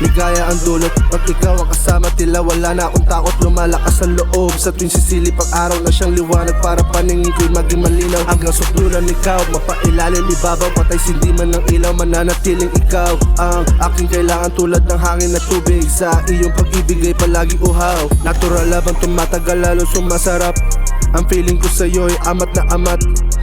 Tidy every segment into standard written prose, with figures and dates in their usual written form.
Ligaya ang dulot pag ikaw ang kasama, tila wala na akong takot. Lumalakas ang loob sa tuwing sisilip ang araw na siyang liwanag, para paningin ko'y maging malinaw. Hanggang sukdulan ikaw, mapailalim ibabaw, patay sindi man ng ilaw, mananatiling ikaw ang aking kailangan, tulad ng hangin na tubig. Sa iyong pag-ibig ay palagi uhaw, natural labang tumatagal, lalo sumasarap. Ang feeling ko sa'yo ay amat na amat.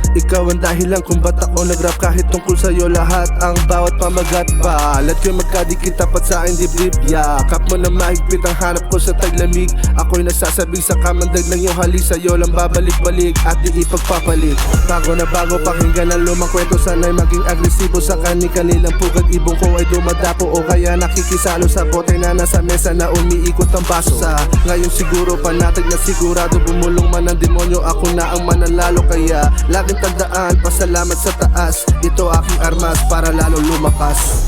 Ikaw ang dahilan kung ba't ako nag-rap, kahit tungkol sa'yo lahat ang bawat pamagat. Balat ko'y magkadikit, tapat sa aking dibdib. Yakap mo na mahigpit ang hanap ko sa taglamig. Ako'y nagsasabing sa kamandag ng iyong halik, sa'yo lang babalik-balik at di ipagpapalit. Bago na bago pakinggan ang lumang kwento, sana'y maging agresibo sa kanilang pugad. Ibong ko ay dumadapo o kaya nakikisalo sa bote na nasa mesa na umiikot ang baso. Sa ngayon siguro panatag na sigurado, bumulong man ang demonyo, ako na ang mananalo. Kaya laging tandaan, pasalamat sa taas, ito aking armas para lalo lumakas.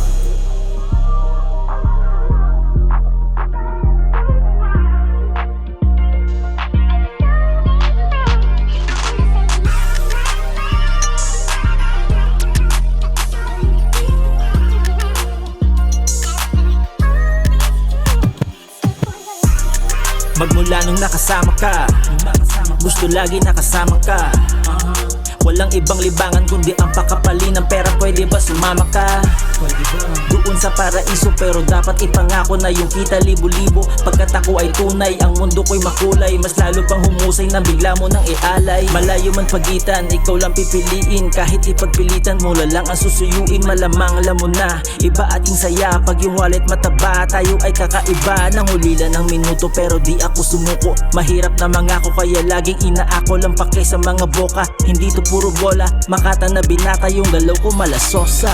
Magmula nung nakasama ka, gusto lagi nakasama ka. Walang ibang libangan kundi ang pakapalin ng pera, pwede ba sumama ka? Doon sa paraiso, pero dapat ipangako na yung kita libo-libo. Pagkat ako ay tunay, ang mundo ko'y makulay, mas lalo pang humusay na bigla mo nang ialay. Malayo man pagitan, ikaw lang pipiliin, kahit ipagpilitan mo lang ang susuyuin. Malamang alam mo na, iba ating saya pag yung wallet mataba. Tayo ay kakaiba, nang hulila ng minuto pero di ako sumuko. Mahirap na mangako kaya laging inaako lang pake sa mga boka. Hindi to puro bola, Makata na binata yung galaw ko malasosa.